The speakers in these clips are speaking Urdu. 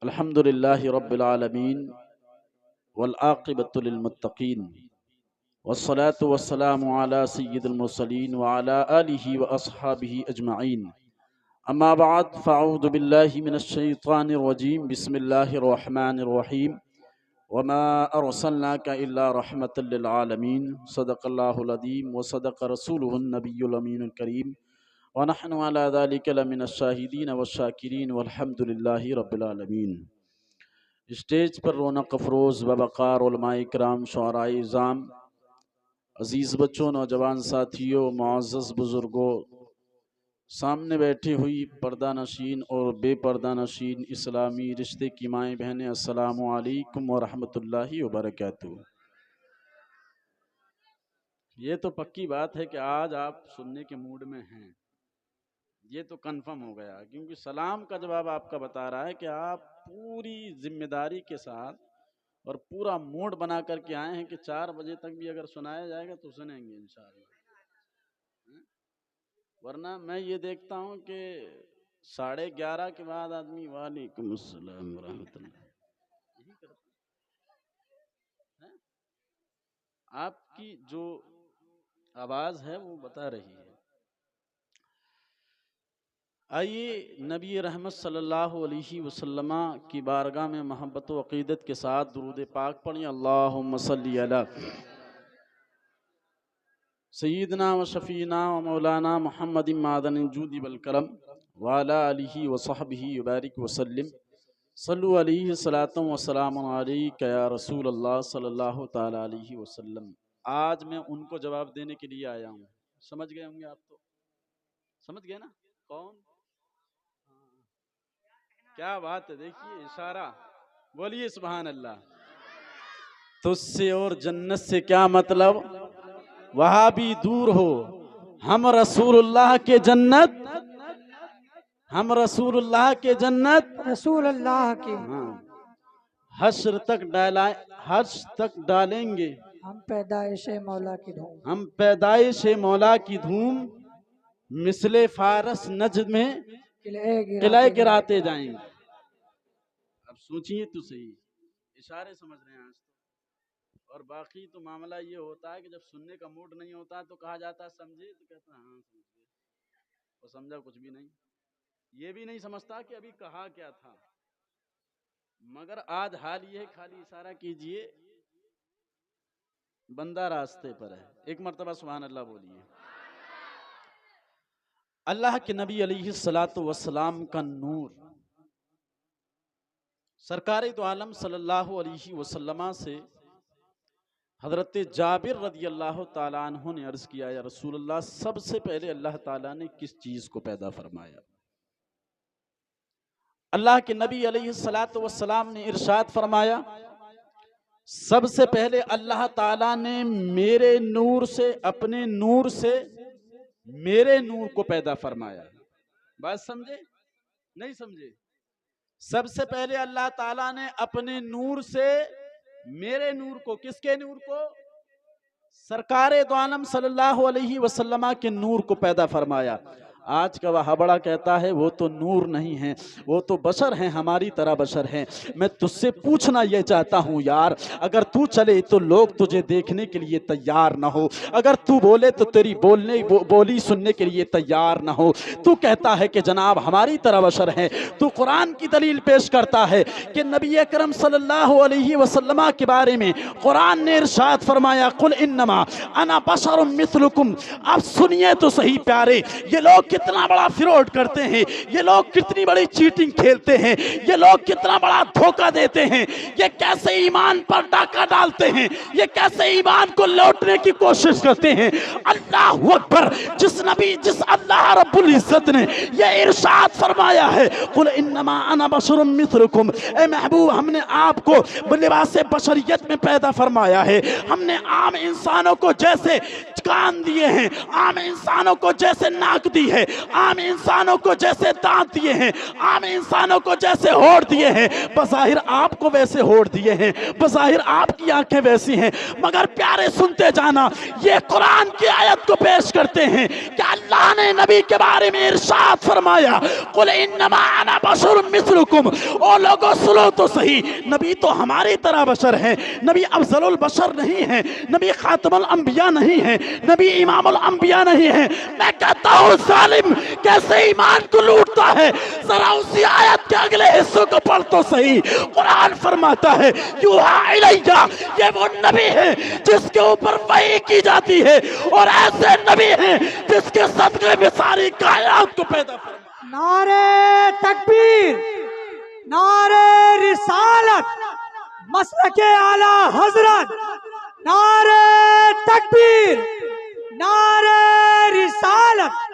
الحمد للہ رب العالمین والعاقبۃ للمتقین والصلاة والسلام علی سید المرسلین وعلی آلہ واصحابہ اجمعین اما بعد فاعوذ باللہ من الشیطان الرجیم بسم اللہ الرحمن الرحیم وما ارسلناک الا رحمۃ للعالمین صدق اللہ العظیم وصدق رسولہ النبی الامین الکریم ونحن على ذلك لمن الشاہدین والشاکرین والحمد للہ رب العالمین۔ اسٹیج پر رونق افروز بوقار علماء کرام، شعراء اعظام، عزیز بچوں، نوجوان ساتھیوں، معزز بزرگوں، سامنے بیٹھی ہوئی پردہ نشین اور بے پردہ نشین اسلامی رشتے کی مائیں بہنیں، السلام علیکم ورحمۃ اللہ وبرکاتہ۔ یہ تو پکی بات ہے کہ آج آپ سننے کے موڈ میں ہیں، یہ تو کنفرم ہو گیا، کیونکہ سلام کا جواب آپ کا بتا رہا ہے کہ آپ پوری ذمہ داری کے ساتھ اور پورا موڈ بنا کر کے آئے ہیں کہ 4 بجے تک بھی اگر سنایا جائے گا تو سنیں گے انشاءاللہ۔ ورنہ میں یہ دیکھتا ہوں کہ 11:30 کے بعد آدمی وعلیکم السلام ورحمۃ اللہ یہی کرتا ہے۔ آپ کی جو آواز ہے وہ بتا رہی ہے۔ آئیے نبی رحمت صلی اللہ علیہ وسلم کی بارگاہ میں محبت و عقیدت کے ساتھ درود پاک پڑھیں۔ اللہم صلی علی سیدنا و شفینا و مولانا محمد معدن الجود والکرم وعلی آلہ وصحبہ وبارک وسلم۔ صلو علیہ صلاۃ و سلام علیک یا رسول اللہ صلی اللہ تعالی علیہ وسلم۔ آج میں ان کو جواب دینے کے لیے آیا ہوں۔ سمجھ گئے ہوں گے آپ تو، سمجھ گئے نا کون؟ کیا بات ہے، دیکھیے اشارہ، بولیے سبحان اللہ۔ تجھ سے اور جنت سے کیا مطلب، وہاں بھی دور ہو، ہم رسول اللہ کے جنت، ہم رسول اللہ کے جنت، رسول اللہ کی حشر تک ڈالیں گے ہم پیدائش مولا کی دھوم، ہم پیدائش مولا کی دھوم، مثل فارس نجد میں قلعہ گراتے جائیں گے۔ اب سوچئے تو صحیح، اشارے سمجھ رہے ہیں آج تو، اور باقی تو معاملہ یہ ہوتا ہے کہ جب سننے کا موڈ نہیں ہوتا تو کہا جاتا ہے سمجھے، تو کہتا ہے ہاں سمجھ گئے، وہ سمجھا کچھ بھی نہیں، یہ بھی نہیں سمجھتا کہ ابھی کہا کیا تھا۔ مگر آج حال یہ ہے، خالی اشارہ کیجئے، بندہ راستے پر ہے۔ ایک مرتبہ سبحان اللہ بولیے۔ اللہ کے نبی علیہ السلام کا نور سرکار دو عالم صلی اللہ علیہ وسلم سے حضرت جابر رضی اللہ تعالیٰ عنہ نے عرض کیا، یا رسول اللہ، سب سے پہلے اللہ تعالیٰ نے کس چیز کو پیدا فرمایا؟ اللہ کے نبی علیہ السلام نے ارشاد فرمایا، سب سے پہلے اللہ تعالیٰ نے میرے نور سے، اپنے نور سے میرے نور کو پیدا فرمایا۔ بات سمجھے نہیں سمجھے؟ سب سے پہلے اللہ تعالیٰ نے اپنے نور سے میرے نور کو، کس کے نور کو؟ سرکار دو عالم صلی اللہ علیہ وسلم کے نور کو پیدا فرمایا۔ آج کا وہ بڑا کہتا ہے وہ تو نور نہیں ہیں، وہ تو بشر ہیں، ہماری طرح بشر ہیں۔ میں تجھ سے پوچھنا یہ چاہتا ہوں یار، اگر تو چلے تو لوگ تجھے دیکھنے کے لیے تیار نہ ہو، اگر تو بولے تو تیری بولی سننے کے لیے تیار نہ ہو، تو کہتا ہے کہ جناب ہماری طرح بشر ہیں، تو قرآن کی دلیل پیش کرتا ہے کہ نبی اکرم صلی اللہ علیہ وسلم کے بارے میں قرآن نے ارشاد فرمایا، قل انما انا بشر مثلکم۔ اب سنیے تو صحیح پیارے، یہ لوگ کتنا بڑا فراڈ کرتے ہیں، یہ لوگ کتنی بڑی چیٹنگ کھیلتے ہیں، یہ لوگ کتنا بڑا دھوکہ دیتے ہیں، یہ کیسے ایمان پر ڈاکہ ڈالتے ہیں، یہ کیسے ایمان کو لوٹنے کی کوشش کرتے ہیں۔ اللہ اکبر! جس اللہ رب العزت نے یہ ارشاد فرمایا ہے، قل انما انا بشر مثلکم، اے محبوب، ہم نے آپ کو لباس بشریت میں پیدا فرمایا ہے، ہم نے عام انسانوں کو جیسے کان دیے ہیں، عام انسانوں کو جیسے ناک دی ہے، ہے. عام انسانوں کو جیسے دانت دیے ہیں, عام انسانوں کو جیسے ہونٹ دیے ہیں, بظاہر آپ کو ویسے ہونٹ دیے ہیں, بظاہر آپ کی آنکھیں ویسی ہیں, مگر پیارے سنتے جانا, یہ قرآن کی آیت کو پیش کرتے ہیں کہ اللہ نے نبی کے بارے میں ارشاد فرمایا, قل انما انا بشر مثلکم. او لوگوں سنو تو صحیح, نبی تو ہماری طرح بشر ہیں, نبی افضل البشر نہیں ہیں, نبی خاتم الانبیاء نہیں ہیں, نبی امام الانبیاء نہیں ہیں. میں کہتا ہوں ظالم کیسے ایمان کو لوٹتا ہے, ذرا اسی آیت کے اگلے حصوں کو پڑھ تو صحیح. قرآن فرماتا ہے یوحا الیہ, یہ وہ نبی ہے جس کے اوپر وحی کی جاتی ہے, اور ایسے نبی ہیں جس کے صدقے میں ساری کائنات کو پیدا فرمایا. نعرے تکبیر, نعرے رسالت, مسلک اعلی حضرت, نعرے تکبیر, نعرے رسالت.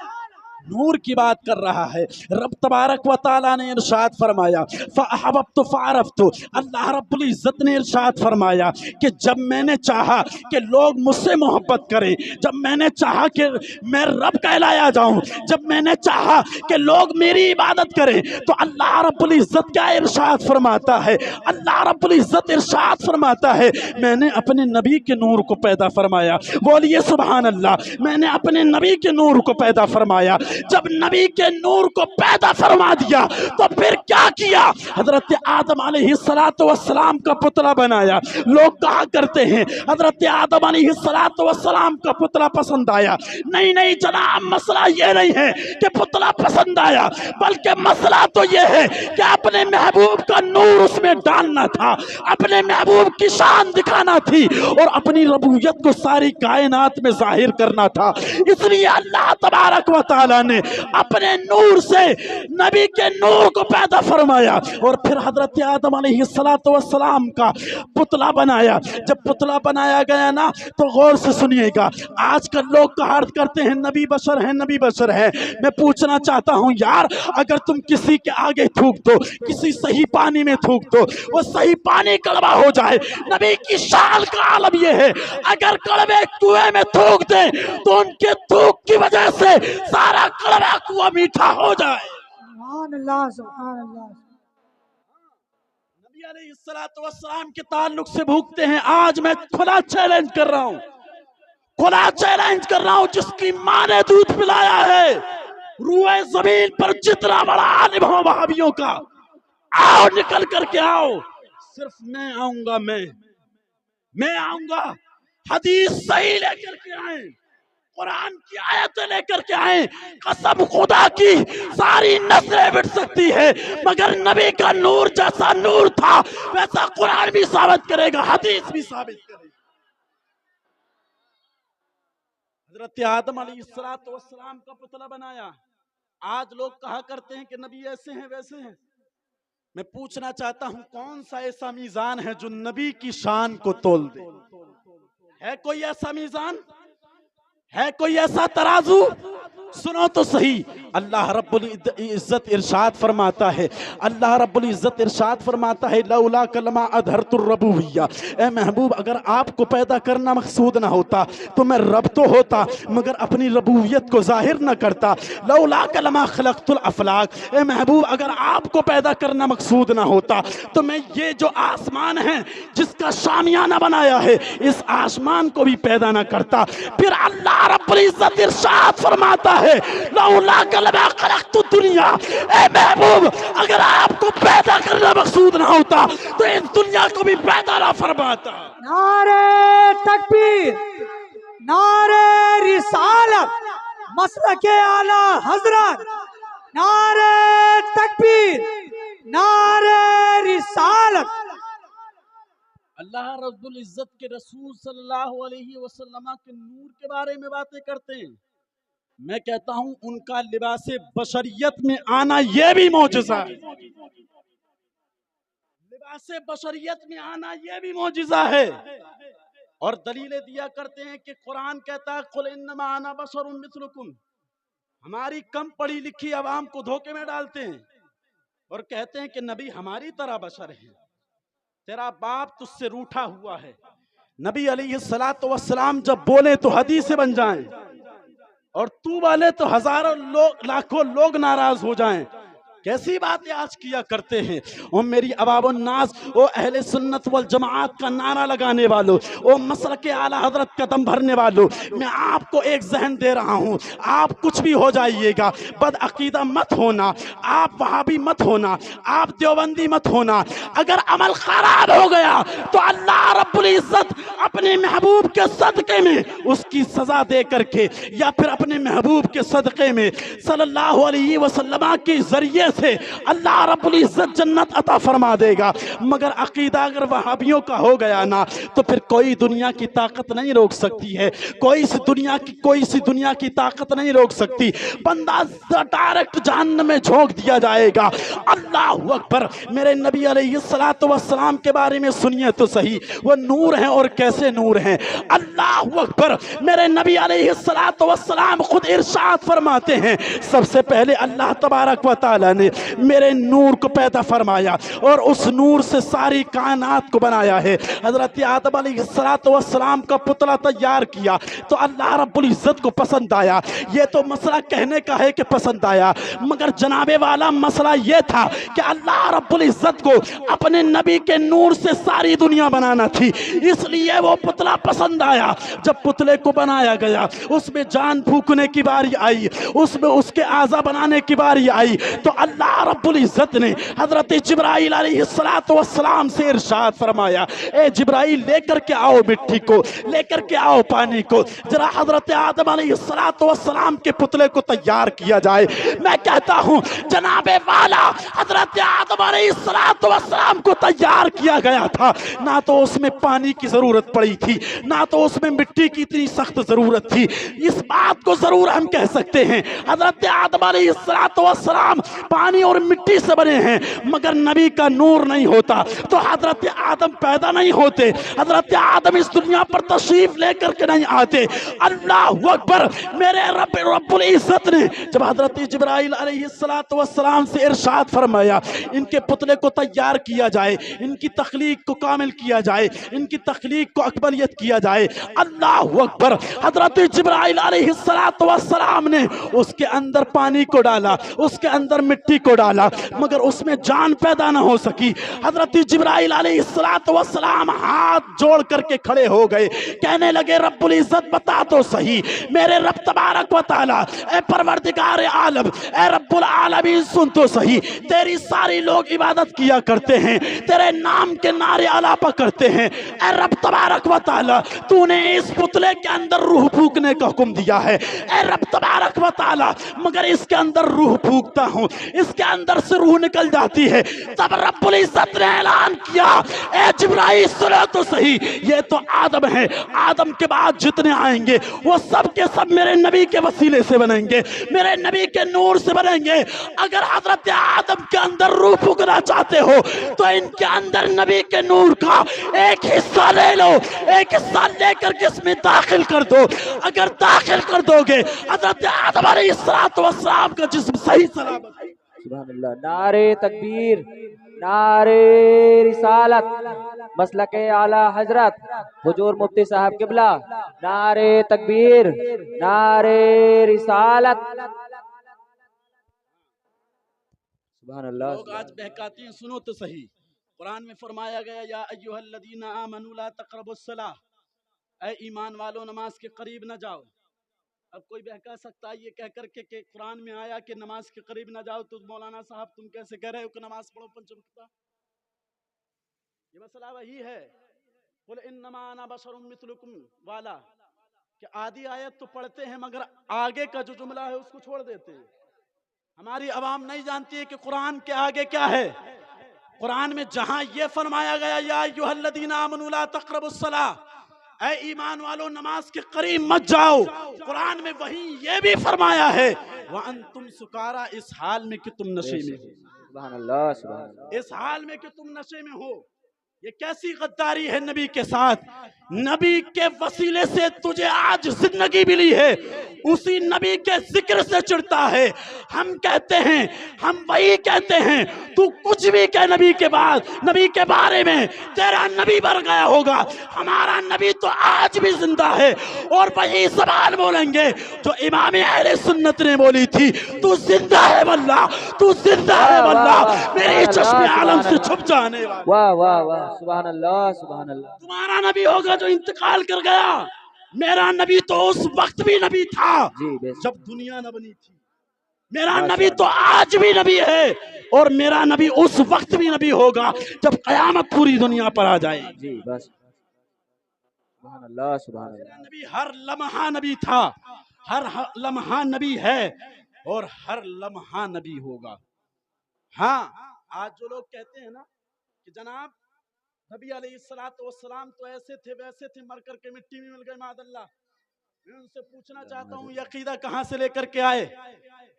نور کی بات کر رہا ہے. رب تبارک و تعالیٰ نے ارشاد فرمایا فَأَحْبَبْتُ فَعَرَفْتُ. اللہ رب العزت نے ارشاد فرمایا کہ جب میں نے چاہا کہ لوگ مجھ سے محبت کریں, جب میں نے چاہا کہ میں رب کہلایا جاؤں, جب میں نے چاہا کہ لوگ میری عبادت کریں, تو اللہ رب العزت کیا ارشاد فرماتا ہے, اللہ رب العزت ارشاد فرماتا ہے میں نے اپنے نبی کے نور کو پیدا فرمایا. بولیے سبحان اللہ. میں نے اپنے نبی کے نور کو پیدا فرمایا. جب نبی کے نور کو پیدا فرما دیا تو پھر کیا کیا, حضرت آدم علیہ السلام کا پتلا بنایا. لوگ کہا کرتے ہیں حضرت آدم علیہ السلام کا پتلا پسند آیا. نہیں جناب, مسئلہ یہ نہیں ہے کہ پتلا پسند آیا, بلکہ مسئلہ تو یہ ہے کہ اپنے محبوب کا نور اس میں ڈالنا تھا, اپنے محبوب کی شان دکھانا تھی, اور اپنی ربوبیت کو ساری کائنات میں ظاہر کرنا تھا. اس لیے اللہ تبارک و تعالیٰ نے اپنے نور سے نبی کے نور کو پیدا فرمایا, اور پھر حضرت آدم علیہ السلام کا پتلا بنایا. جب پتلا بنایا گیا نا, تو غور سے سنیے گا, آج کل لوگ کہا کرتے ہیں نبی بشر ہیں, نبی بشر ہے. میں پوچھنا چاہتا ہوں یار, اگر تم کسی کے آگے تھوک دو, کسی صحیح پانی میں تھوک دو, وہ صحیح پانی کڑوا ہو جائے. نبی کی شان کا عالم یہ ہے, اگر کڑوے کنویں میں تھوک دیں تو ان کے تھوک کی وجہ سے سارا کڑوا کنواں میٹھا ہو جائے. سبحان اللہ, سبحان اللہ. نبی علیہ السلام کے تعلق سے بھوکتے ہیں. آج میں کھلا چیلنج کر رہا ہوں, کھلا چیلنج کر رہا ہوں, جس کی ماں نے دودھ پلایا ہے روئے زمین پر جتنا بڑا عالم ہو وہابیوں کا, آؤ نکل کر کے آؤ. صرف میں آؤں گا, میں آؤں گا. حدیث صحیح لے کر کے آئیں, قرآن کی آیتیں لے کر کے آئیں. قسم خدا کی ساری نسلیں مٹ سکتی ہے, مگر نبی کا نور جیسا نور تھا ویسا قرآن بھی ثابت کرے گا, حدیث بھی ثابت کرے گا. حضرت آدم علیہ السلام کا پتلا بنایا. آج لوگ کہا کرتے ہیں کہ نبی ایسے ہیں ویسے ہیں. میں پوچھنا چاہتا ہوں کون سا ایسا میزان ہے جو نبی کی شان کو تول دے؟ ہے کوئی ایسا میزان؟ ہے کوئی ایسا ترازو؟ سنو تو صحیح. اللہ رب العزت ارشاد فرماتا ہے, اللہ رب العزت ارشاد فرماتا ہے لولا کلمہ ادھرت الربوبیہ. اے محبوب, اگر آپ کو پیدا کرنا مقصود نہ ہوتا تو میں رب تو ہوتا مگر اپنی ربوبیت کو ظاہر نہ کرتا. لولا کلمہ خلقت الافلاق. اے محبوب, اگر آپ کو پیدا کرنا مقصود نہ ہوتا تو میں یہ جو آسمان ہے جس کا شامیانہ بنایا ہے اس آسمان کو بھی پیدا نہ کرتا. پھر اللہ رب العزت ارشاد فرماتا ہے لولا کلمہ خلقت الدنیا. اے محبوب, اگر آپ کو پیدا کرنا مقصود نہ ہوتا تو اس دنیا کو بھی پیدا نہ فرماتا. نعرے تکبیر, نعرے رسالت, مسلک اعلی حضرت, نعرے تکبیر, نعرے رسالت. اللہ رب العزت کے رسول صلی اللہ علیہ وسلم کے نور کے بارے میں باتیں کرتے ہیں. میں کہتا ہوں ان کا لباس بشریت میں آنا یہ بھی معجزہ ہے. لباس بشریت میں آنا یہ بھی معجزہ ہے. اور دلیلیں دیا کرتے ہیں کہ قرآن کہتا ہے قل انما انا بشر مثلکم. ہماری کم پڑھی لکھی عوام کو دھوکے میں ڈالتے ہیں اور کہتے ہیں کہ نبی ہماری طرح بشر ہے, تیرا باپ تجھ سے روٹھا ہوا ہے. نبی علیہ السلام جب بولے تو حدیث بن جائیں, اور تو والے تو ہزاروں لوگ لاکھوں لوگ ناراض ہو جائیں، کیسی باتیں آج کیا کرتے ہیں۔ او میری عوام الناس، او اہل سنت والجماعت کا نعرہ لگانے والوں، او مسلک اعلیٰ حضرت کا دم بھرنے والوں، میں آپ کو ایک ذہن دے رہا ہوں، آپ کچھ بھی ہو جائیے گا، بد عقیدہ مت ہونا، آپ وہابی مت ہونا، آپ دیوبندی مت ہونا، اگر عمل خراب ہو گیا تو اللہ رب العزت اپنے محبوب کے صدقے میں اس کی سزا دے کر کے، یا پھر اپنے محبوب کے صدقے میں صلی اللہ علیہ وسلم کے ذریعے سے اللہ رب العزت جنت عطا فرما دے گا۔ مگر عقیدہ اگر وہابیوں کا ہو گیا نا تو پھر کوئی دنیا کی طاقت نہیں روک سکتی ہے، کوئی سی دنیا کی طاقت نہیں روک سکتی، بندہ ڈائریکٹ جہنم میں جھونک دیا جائے گا۔ اللہ اکبر، میرے نبی علیہ السلام کے بارے میں سنیے تو صحیح، وہ نور ہیں اور کیسے نور ہیں۔ اللہ اکبر، میرے نبی علیہ السلام خود ارشاد فرماتے ہیں، سب سے پہلے اللہ تبارک و تعالی نے میرے نور کو پیدا فرمایا اور اس نور سے ساری کائنات کو بنایا ہے۔ حضرت آدم علیہ السلام کا پتلا تیار کیا تو اللہ رب العزت کو پسند آیا۔ یہ تو مسئلہ کہنے کا ہے کہ پسند آیا، مگر جناب والا مسئلہ یہ تھا کہ اللہ رب العزت کو اپنے نبی کے نور سے ساری دنیا بنانا تھی، اس لیے وہ پتلا پسند آیا۔ جب پتلے کو بنایا گیا، اس میں جان پھونکنے کی باری آئی، اس میں اس کے اعضا بنانے کی باری آئی، تو اللہ رب العزت نے حضرت جبرائیل علیہ السلام سے ارشاد فرمایا، اے جبرائیل لے کر کے آؤ مٹی کو، لے کر کے آؤ پانی کو، ذرا حضرت آدم علیہ السلام کے پتلے کو تیار کیا جائے۔ میں کہتا ہوں جناب والا حضرت آدم علیہ السلام کو تیار کیا گیا تھا، نہ تو اس میں پانی کی ضرورت پڑی تھی، نہ تو اس میں مٹی کی اتنی سخت ضرورت تھی۔ اس بات کو ضرور ہم کہہ سکتے ہیں حضرت آدم علیہ السلام پانی اور مٹی سے بنے ہیں، مگر نبی کا نور نہیں ہوتا تو حضرت آدم پیدا نہیں ہوتے، حضرت آدم اس دنیا پر تشریف لے کر کے نہیں آتے۔ اللہ اکبر، میرے رب العزت نے جب حضرت جبرائیل علیہ السلام سے ارشاد فرمایا ان کے پتلے کو تیار کیا جائے، ان کی تخلیق کو کامل کیا جائے، ان کی تخلیق کو اکملیت کیا جائے، اللہ اکبر، حضرت جبرائیل علیہ السلام نے اس کے اندر پانی کو ڈالا، اس کے اندر مٹی کو ڈالا، مگر اس میں جان پیدا نہ ہو سکی۔ حضرت جبرائیل علیہ السلام ہاتھ جوڑ کر کے کھڑے ہو گئے، کہنے لگے رب العزت بتا تو صحیح، میرے رب تبارک و تعالی، اے پروردگار عالم، اے رب العالمین سن تو صحیح، تیری ساری لوگ عبادت کیا کرتے ہیں، تیرے نام کے نعرے علاپہ کرتے ہیں، اے رب تبارک و تعالی تو نے اس پتلے کے اندر روح پھونکنے کا حکم دیا ہے، اے رب تبارک و تعالی مگر اس کے اندر روح پھونکتا ہوں، اس کے اندر سے روح نکل جاتی ہے۔ تب رب العزت نے اعلان کیا، اے جبرائیل سنو تو صحیح، یہ تو آدم ہے، آدم کے بعد جتنے آئیں گے وہ سب کے سب میرے نبی کے وسیلے سے بنیں گے، میرے نبی کے نور سے بنیں گے۔ اگر حضرت آدم کے اندر روح پھونکنا چاہتے ہو تو ان کے اندر نبی کے نور کا ایک حصہ لے لو، ایک حصہ لے کر کے اس میں داخل کر دو۔ اگر داخل کر دو گے حضرت آدم علیہ السلام کا جسم صحیح سلامت۔ سبحان اللہ، نعرے تکبیر، نعرے رسالت، مسلک اعلی حضرت حضور مفتی صاحب قبلہ، نعرے تکبیر، نعرے رسالت۔ سبحان اللہ۔ لوگ آج بہکاتے ہیں، سنو تو صحیح، قرآن میں فرمایا گیا یا ایھا الذین آمنوا لا تقربوا الصلاۃ، اے ایمان والو نماز کے قریب نہ جاؤ۔ اب کوئی بہکا سکتا ہے یہ کہہ کر کے کہ قرآن میں آیا کہ نماز کے قریب نہ جاؤ، تو مولانا صاحب تم کیسے کہہ رہے ہو کہ نماز پڑھو پنچ وقتہ؟ یہ مسئلہ وہی ہے، قل انما انا بشر مثلکم والا، کہ آدھی آیت تو پڑھتے ہیں مگر آگے کا جو جملہ ہے اس کو چھوڑ دیتے ہیں۔ ہماری عوام نہیں جانتی ہے کہ قرآن کے آگے کیا ہے۔ قرآن میں جہاں یہ فرمایا گیا یا ایھا الذین آمنوا لا تقربوا الصلاۃ، اے ایمان والو نماز کے قریب مت جاؤ، قرآن میں وہیں یہ بھی فرمایا ہے وَأَنْتُمْ سُكَارَىٰ، اس حال میں کہ تم نشے میں ہو، سبحان اللہ، سبحان اللہ۔ اس حال میں کہ تم نشے میں ہو۔ یہ کیسی غداری ہے نبی کے ساتھ؟ نبی کے وسیلے سے تجھے آج زندگی ملی ہے، اسی نبی کے ذکر سے چڑھتا ہے۔ ہم کہتے ہیں، ہم وہی کہتے ہیں، تو کچھ بھی کہ نبی کے بعد، نبی کے بارے میں تیرا نبی مر گیا ہوگا، ہمارا نبی تو آج بھی زندہ ہے، اور وہی زبان بولیں گے جو امام اہل سنت نے بولی تھی، تو زندہ ہے واللہ، تو زندہ ہے واللہ، میری چشم عالم سے چھپ جانے والا۔ واہ واہ واہ، سبحان اللہ سبحان اللہ۔ تمہارا نبی ہوگا جو انتقال کر گیا، میرا نبی تو اس وقت بھی نبی تھا جی بے شک۔ جب دنیا نہ بنی تھی، میرا نبی تو آج بھی نبی ہے، اور میرا نبی اس وقت بھی نبی ہوگا جب قیامت پوری دنیا پر آ جائے۔ جی بس، سبحان اللہ سبحان اللہ۔ میرا نبی ہر لمحہ نبی تھا، ہر لمحہ نبی ہے، اور ہر لمحہ نبی ہوگا۔ ہاں، آج جو لوگ کہتے ہیں نا کہ جناب نبی علیہ السلام تو ایسے تھے ویسے تھے، مر کر کے مٹی میں مل گئے معاذ اللہ، میں ان سے پوچھنا چاہتا ہوں یہ عقیدہ کہاں سے لے کر کے آئے؟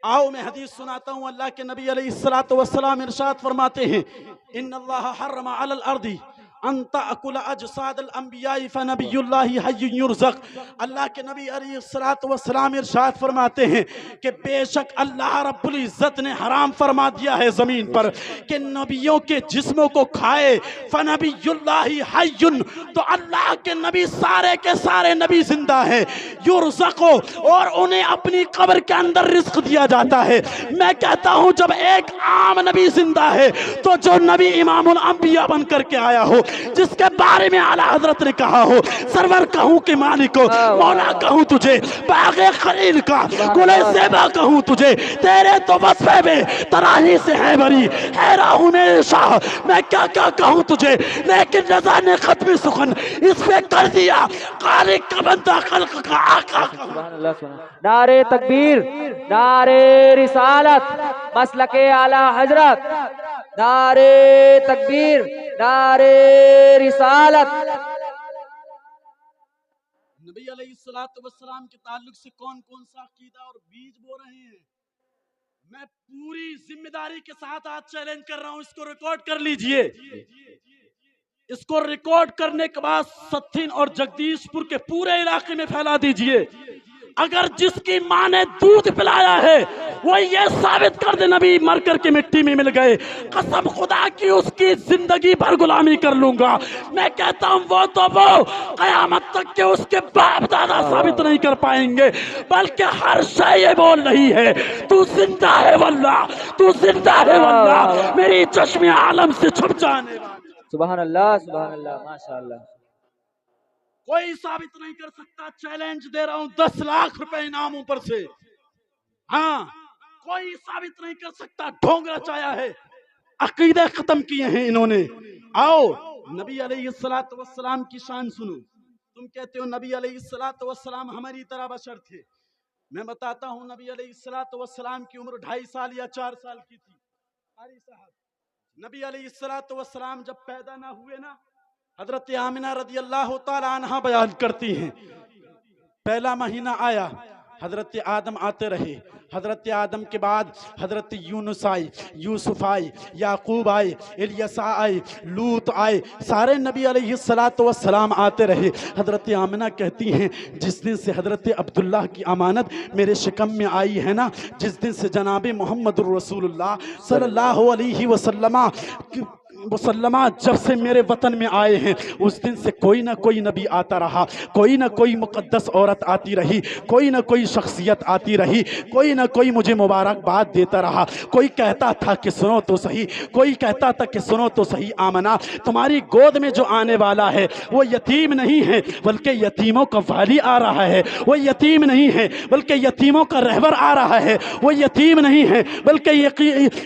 آؤ میں حدیث سناتا ہوں۔ اللہ کے نبی علیہ السلام ارشاد فرماتے ہیں، ان اللہ حرم علی الارض ان تأکل اجساد الانبیاء فنبی اللہ حی یرزق۔ اللہ کے نبی علیہ السلام ارشاد فرماتے ہیں کہ بے شک اللہ رب العزت نے حرام فرما دیا ہے زمین پر کہ نبیوں کے جسموں کو کھائے، فنبی اللہ حی، تو اللہ کے نبی سارے کے سارے نبی زندہ ہیں، یرزق، اور انہیں اپنی قبر کے اندر رزق دیا جاتا ہے۔ میں کہتا ہوں جب ایک عام نبی زندہ ہے تو جو نبی امام الانبیاء بن کر کے آیا ہو، جس کے بارے میں اعلیٰ حضرت نے کہا ہو، سرور کہوں کہ مالک ہو، مولا کہوں تجھے، باغ خلیل کا گل زیبا کہوں تجھے، تیرے تو وصفے میں تراہی سے ہے بری، حیرہ ہوں میرے شاہ، میں کیا کہوں تجھے، لیکن رضا نے ختم سخن اس پہ کر دیا، خالق کا بندہ خلق کا آقا۔ سبحان اللہ سبحان اللہ۔ نعرہ تکبیر، نعرہ رسالت، مسلک اعلی حضرت، نعرہ تکبیر، نعرہ رسالت۔ نبی علیہ السلام کے تعلق سے کون کون سا عقیدہ اور بیج بو رہے ہیں، میں پوری ذمہ داری کے ساتھ آج چیلنج کر رہا ہوں، اس کو ریکارڈ کر لیجئے۔ اس کو ریکارڈ کرنے کے بعد ستھین اور جگدیش پور کے پورے علاقے میں پھیلا دیجئے۔ اگر جس کی ماں نے دودھ پلایا ہے وہ یہ ثابت کر دے نبی مر کر کے مٹی میں مل گئے، قسم خدا کی اس کی زندگی بھر غلامی کر لوں گا۔ میں کہتا ہوں وہ تو وہ قیامت تک کے اس کے باپ دادا ثابت نہیں کر پائیں گے، بلکہ ہر شے یہ بول رہی ہے تو زندہ ہے واللہ، تو زندہ ہے واللہ، میری چشم عالم سے چھپ جانے والا۔ سبحان اللہ سبحان اللہ، ماشاءاللہ۔ کوئی ثابت نہیں کر سکتا، چیلنج دے رہا ہوں 10 لاکھ روپے انعام اوپر سے۔ ہاں، کوئی ثابت نہیں کر سکتا، ڈھونگ رچایا ہے، عقیدے ختم کیے ہیں انہوں نے۔ آؤ نبی علیہ السلام کی شان سنو۔ تم کہتے ہو نبی علیہ السلام ہماری طرح بشر تھے، میں بتاتا ہوں نبی علیہ السلام کی عمر 2.5 سال یا 4 سال کی تھی۔ قاری صاحب، نبی علیہ السلام جب پیدا نہ ہوئے نا، حضرت آمنہ رضی اللہ تعالیٰ عنہ بیان کرتی ہیں، پہلا مہینہ آیا، حضرت آدم آتے رہے، حضرت آدم کے بعد حضرت یونس آئے، یوسف آئے، یعقوب آئے، الیسع آئے، لوط آئے، سارے نبی علیہ السلام آتے رہے۔ حضرت آمنہ کہتی ہیں جس دن سے حضرت عبداللہ کی امانت میرے شکم میں آئی ہے نا، جس دن سے جناب محمد الرسول اللہ صلی اللہ علیہ وسلم جب سے میرے وطن میں آئے ہیں، اس دن سے کوئی نہ کوئی نبی آتا رہا، کوئی نہ کوئی مقدس عورت آتی رہی، کوئی نہ کوئی شخصیت آتی رہی، کوئی نہ کوئی مجھے مبارکباد دیتا رہا۔ کوئی کہتا تھا کہ سنو تو صحیح، کوئی کہتا تھا کہ سنو تو صحیح آمنہ، تمہاری گود میں جو آنے والا ہے وہ یتیم نہیں ہے بلکہ یتیموں کا والی آ رہا ہے، وہ یتیم نہیں ہے بلکہ یتیموں کا رہبر آ رہا ہے، وہ یتیم نہیں ہے بلکہ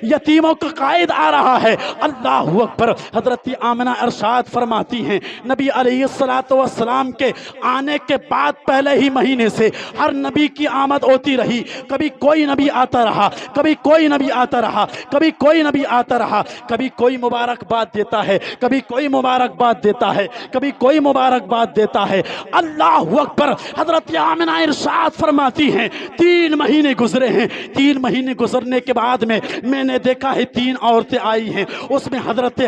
یتیموں کا قائد آ رہا ہے۔ اللہ اکبر۔ حضرت آمنہ ارشاد فرماتی ہیں نبی علیہ السلام کے آنے کے بعد پہلے ہی مہینے سے ہر نبی کی آمد ہوتی رہی، کبھی کوئی نبی آتا رہا، کبھی کوئی نبی آتا رہا، کبھی کوئی نبی آتا رہا، کبھی کوئی مبارکباد دیتا ہے، کبھی کوئی مبارکباد دیتا ہے، کبھی کوئی مبارکباد دیتا ہے۔ اللہ اکبر۔ حضرت آمنہ ارشاد فرماتی ہیں 3 مہینے گزرے ہیں، 3 مہینے گزرنے کے بعد میں نے دیکھا ہے 3 عورتیں آئی ہیں، اس میں حضرت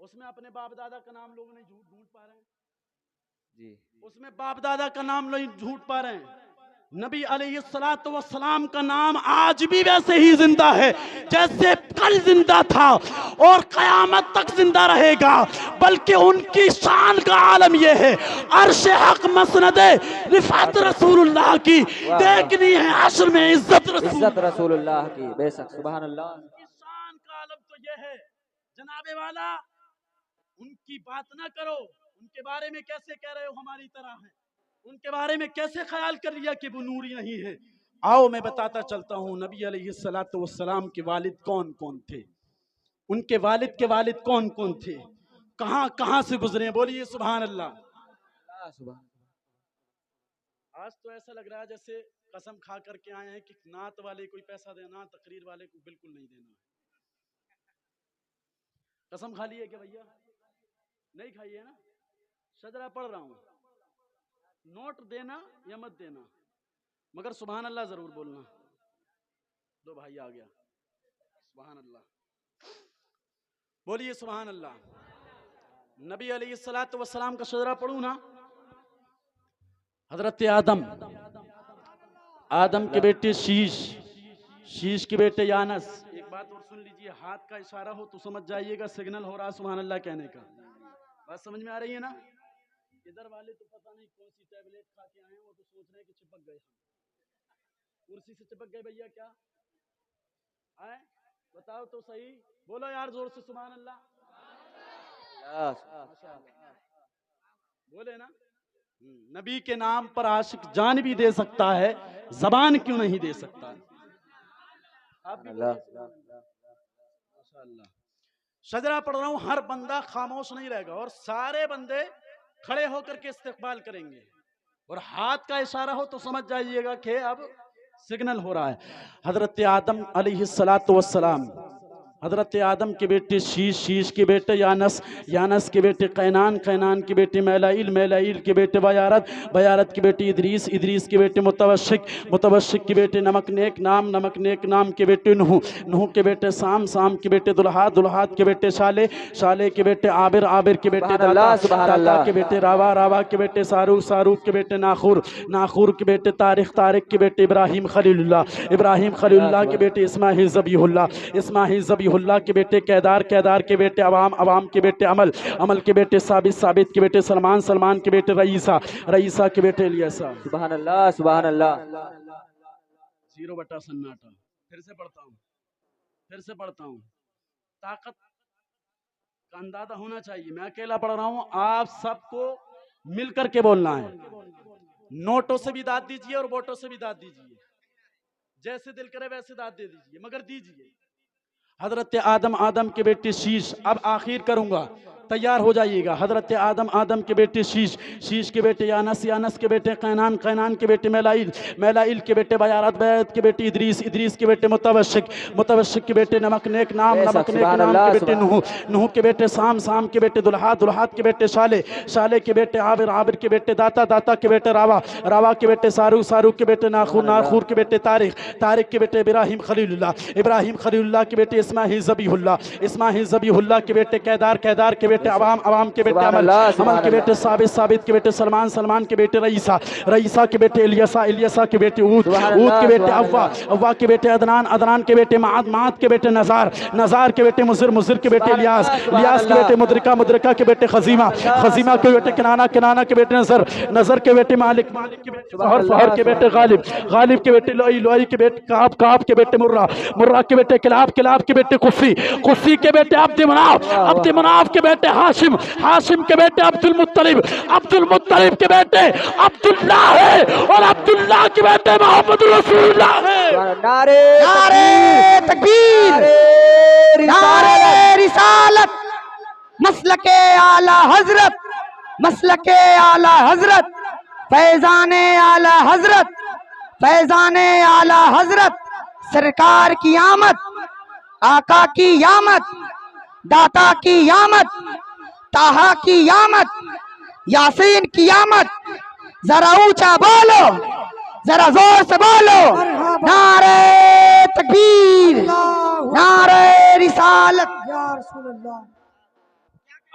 اس میں اپنے باپ دادا کا نام لوگ نہیں ڈھونڈ پا رہے ہیں، جی اس میں باپ دادا کا نام نہیں ڈھونڈ پا رہے ہیں. نبی علیہ الصلوۃ والسلام کا نام آج بھی ویسے ہی زندہ ہے جیسے کل زندہ تھا اور قیامت تک زندہ رہے گا، بلکہ ان کی شان کا عالم یہ ہے عرش حق مسند رفعت رسول اللہ کی دیکھنی ہے حشر میں عزت رسول اللہ کی. بے شک سبحان اللہ. کی شان کا عالم تو یہ ہے جناب والا، ان کی بات نہ کرو، ان کے بارے میں کیسے کہہ رہے ہو ہماری طرح ہیں، ان کے بارے میں کیسے خیال کر لیا کہ وہ نوری نہیں ہے. آؤ میں بتاتا چلتا ہوں نبی علیہ الصلوۃ والسلام کے والد کون کون تھے، ان کے والد کون کون تھے، کہاں کہاں سے گزرے. بولیے سبحان اللہ. آج تو ایسا لگ رہا ہے جیسے قسم کھا کر کے آئے ہیں کہ نعت والے کوئی پیسہ دینا، تقریر والے کو بالکل نہیں دینا. قسم کھا لی ہے کہ بھیا نہیں کھائی ہے نا؟ شجرہ پڑھ رہا ہوں، نوٹ دینا یا مت دینا، مگر سبحان اللہ ضرور بولنا. دو بھائی آ گیا. سبحان اللہ. بولیے سبحان اللہ. نبی علیہ الصلوۃ والسلام کا شجرہ پڑھوں نا. حضرت آدم کے بیٹے شیش کے بیٹے یانس. ایک بات اور سن لیجئے، ہاتھ کا اشارہ ہو تو سمجھ جائیے گا سگنل ہو رہا سبحان اللہ کہنے کا. بات سمجھ میں آ رہی ہے نا؟ ادھر والے تو پتہ نہیں کون سی ٹیبلیٹ کھا کے آئے ہیں، وہ تو سوچ رہے ہیں کہ چپک گئے، کرسی سے چپک گئے. بھیا کیا آئے بتاؤ تو صحیح، بولو یار زور سے سبحان اللہ. بولے نا. نبی کے نام پر عاشق جان بھی دے سکتا ہے، زبان کیوں نہیں دے سکتا. آپ بھی شجرہ پڑھ رہا ہوں. ہر بندہ خاموش نہیں رہے گا اور سارے بندے کھڑے ہو کر کے استقبال کریں گے، اور ہاتھ کا اشارہ ہو تو سمجھ جائیے گا کہ اب سگنل ہو رہا ہے. حضرت آدم علیہ الصلوۃ والسلام، حضرت آدم کے بیٹے شیش کے بیٹے یانس کے بیٹے قینان کے بیٹے میلائیل کے بیٹے بیارت کے بیٹے ادریس کے بیٹے متوشک کے بیٹے نمک نیک نام کے بیٹے نوح کے بیٹے سام کے بیٹے دلہاد کے بیٹے شالے کے بیٹے عابر کے بیٹے داتا کے بیٹے راوا کے بیٹے ساروق کے بیٹے ناخور کے بیٹے طارق کے بیٹے ابراہیم خلیل اللہ کے بیٹے اسماعیل ذبیح اللہ کے بیٹے کیدار کے بیٹے عوام کے بیٹے عمل کے بیٹے ثابت کے بیٹے سلمان کے بیٹے رئیسہ کے بیٹے الیاسا. سبحان اللہ سبحان اللہ. 0 سناٹا. پھر سے پڑھتا ہوں. طاقت کا اندازہ ہونا چاہیے. میں اکیلا پڑھ رہا ہوں، آپ سب کو مل کر کے بولنا ہے. نوٹوں سے بھی داد دیجئے اور بوٹوں سے بھی داد دیجئے، جیسے دل کرے ویسے داد دے دیجئے، مگر دیجئے. حضرت آدم کے بیٹے شیش. اب آخر کروں گا، تیار ہو جائیے گا. حضرت آدم کے بیٹے شیش کے بیٹے یانس کے بیٹے قینان کے بیٹے میلائیل کے بیٹے بیارت کے بیٹے ادریس کے بیٹے متوشک کے بیٹے نمک نیک نام کے بیٹے نوح کے بیٹے سام کے بیٹے دلہاد کے بیٹے شالے کے بیٹے عابر کے بیٹے داتا کے بیٹے راوا کے بیٹے ساروق کے بیٹے ناخور کے بیٹے طارق کے بیٹے ابراہیم خلیل اللہ کے بیٹے اسماعیل ذبیح اللہ کے بیٹے کیدار کے بیٹے عوام کے بیٹے عمل کے بیٹے ثابت کے بیٹے سلمان کے بیٹے رئیسہ کے بیٹے الیاسا کے بیٹے عود کے بیٹے اوا کے بیٹے عدنان کے بیٹے معاد کے بیٹے نزار کے بیٹے مزر کے بیٹے الیاس کے بیٹے مدرکہ کے بیٹے خزیمہ کے بیٹے کنانہ کے بیٹے نظر کے بیٹے مالک کے بیٹے فہر کے بیٹے غالب کے بیٹے لوئی کے بیٹے کعب کے بیٹے مرہ کے بیٹے کلاب کے بیٹے قصی کے بیٹے عبد مناف کے بیٹے ہاشم کے بیٹے عبد المطلب کے بیٹے عبداللہ ہے، اور عبداللہ کے بیٹے محمد رسول اللہ ہے. نعرے تکبیر، نعرے رسالت، مسلک اعلی حضرت فیضان اعلی حضرت سرکار کی آمد، آقا کی آمد، داتا کی آمد، طٰہٰ کی آمد، یاسین کی آمد. ذرا اونچا بولو، ذرا زور سے بولو. نعرے تکبیر، نعرے رسالت. یا رسول اللہ.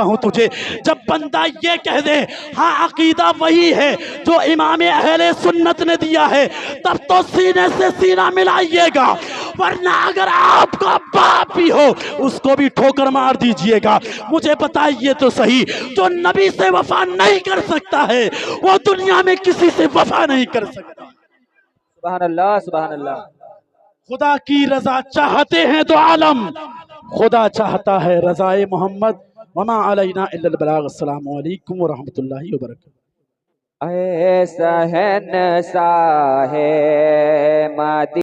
کہوں تجھے، جب بندہ یہ کہہ دے ہاں عقیدہ وہی ہے جو امام اہل سنت نے دیا ہے، تب تو سینے سے سینہ ملائیے گا، ورنہ اگر آپ کا باپ بھی ہو اس کو بھی ٹھوکر مار دیجئے گا۔ مجھے بتائیے تو صحیح، جو نبی سے وفا نہیں کر سکتا ہے وہ دنیا میں کسی سے وفا نہیں کر سکتا۔ سبحان اللہ سبحان اللہ۔ خدا کی رضا چاہتے ہیں تو عالم، خدا چاہتا ہے رضائے محمد۔ وما علینا الا البلاغ۔ السلام علیکم ورحمۃ اللہ وبرکاتہ۔ ایسا ہے نسا ہے مادی